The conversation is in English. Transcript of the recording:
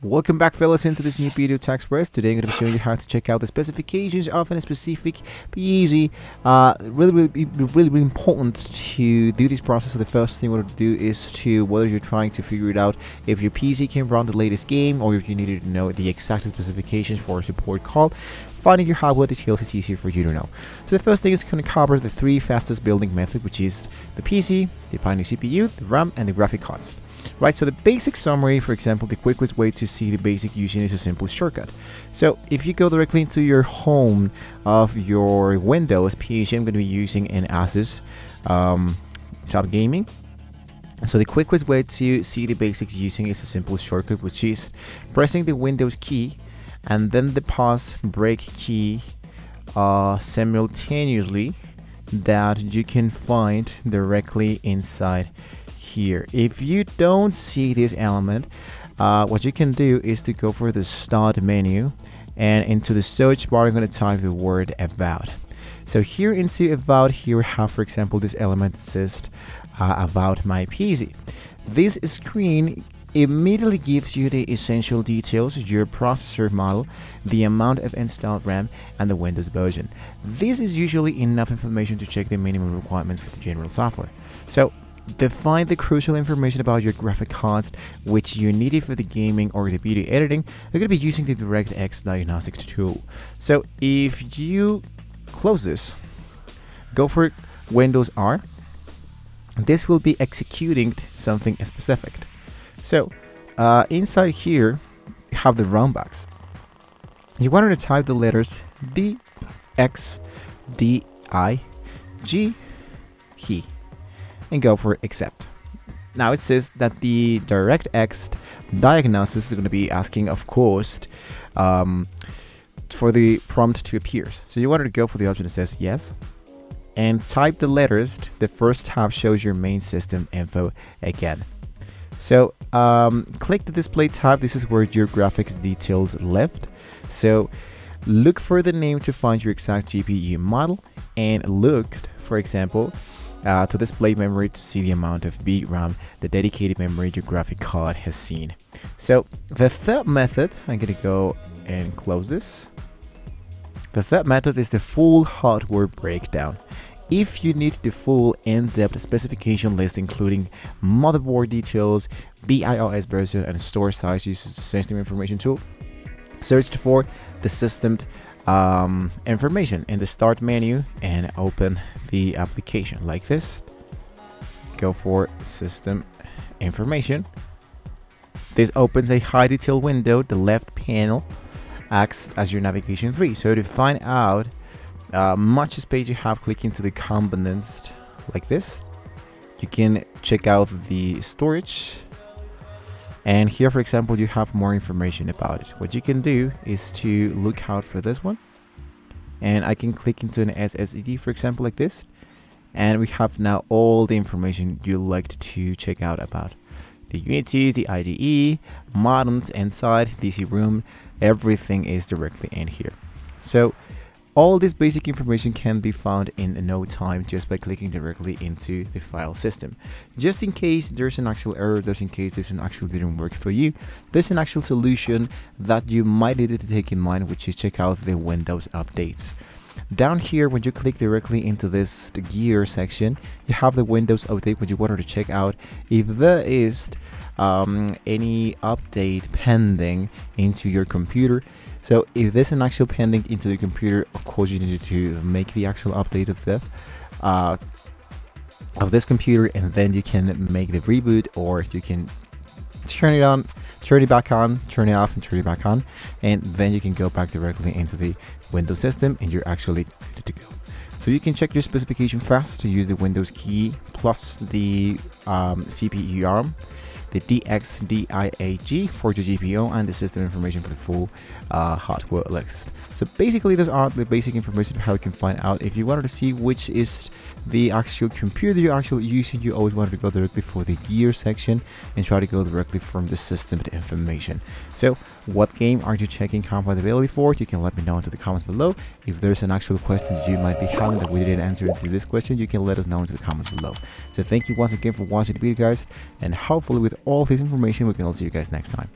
Welcome back, fellas, into this new video to Express. Today I'm going to be showing you how to check out the specifications of a specific PC. Really important to do this process. So the first thing we want to do is to whether you're trying to figure it out if your PC can run the latest game or if you needed to know the exact specifications for a support call. Finding your hardware details is easier for you to know. So the first thing is going to cover the three fastest building method, which is the PC, the CPU, the RAM, and the graphic cards. Right, so the basic summary, for example, the quickest way to see the basic using is a simple shortcut. So if you go directly into your home of your Windows PC, I'm going to be using an Asus Top Gaming. So the quickest way to see the basics using is a simple shortcut, which is pressing the Windows key and then the pause break key simultaneously that you can find directly inside here. If you don't see this element, what you can do is to go for the start menu and into the search bar I'm going to type the word about. So here into about, here we have, for example, this element that says about my PC. This screen immediately gives you the essential details, your processor model, the amount of installed RAM, and the Windows version. This is usually enough information to check the minimum requirements for the general software. So define the crucial information about your graphic cards which you needed for the gaming or the video editing. You're going to be using the DirectX diagnostics tool. So if you close this, go for Windows R, this will be executing something specific. So inside here you have the ROM box. You wanted to type the letters dxdiag and go for accept. Now it says that the DirectX diagnosis is going to be asking, of course, for the prompt to appear. So you wanted to go for the option that says yes and type the letters. The first tab shows your main system info again. So click the display tab. This is where your graphics details left. So look for the name to find your exact GPU model and look, for example, to display memory to see the amount of RAM, the dedicated memory your graphic card has seen. So the third method, I'm going to go and close this. The third method is the full hardware breakdown. If you need the full in-depth specification list including motherboard details, BIOS version, and storage size, uses the system information tool. Search for the system information in the start menu and open the application like this. Go for system information. This opens a high detail window. The left panel acts as your navigation tree. So to find out much space you have, click into the components like this. You can check out the storage. And here, for example, you have more information about it. What you can do is to look out for this one. And I can click into an SSD, for example, like this. And we have now all the information you liked to check out about the Unities, the IDE, modems inside, DC room, everything is directly in here. So all this basic information can be found in no time just by clicking directly into the file system. Just in case there's an actual error, just in case this actually didn't work for you, there's an actual solution that you might need to take in mind, which is check out the Windows updates. Down here, when you click directly into this gear section, you have the Windows update, which you wanted to check out if there is any update pending into your computer. So if there's an actual pending into the computer, of course you need to make the actual update of this computer, and then you can make the reboot, or you can turn it on, turn it back on, turn it off, and turn it back on, and then you can go back directly into the Windows system and you're actually good to go. So you can check your specification fast to use the Windows key plus the CPU ARM, the dxdiag for your GPU, and the system information for the full hardware list. So basically those are the basic information of how you can find out. If you wanted to see which is the actual computer you're actually using, you always wanted to go directly for the gear section and try to go directly from the system information. So what game are you checking compatibility for? You can let me know into the comments below. If there's an actual question you might be having that we didn't answer into this question, you can let us know into the comments below. So thank you once again for watching the video, guys, and hopefully with all this information we can all see you guys next time.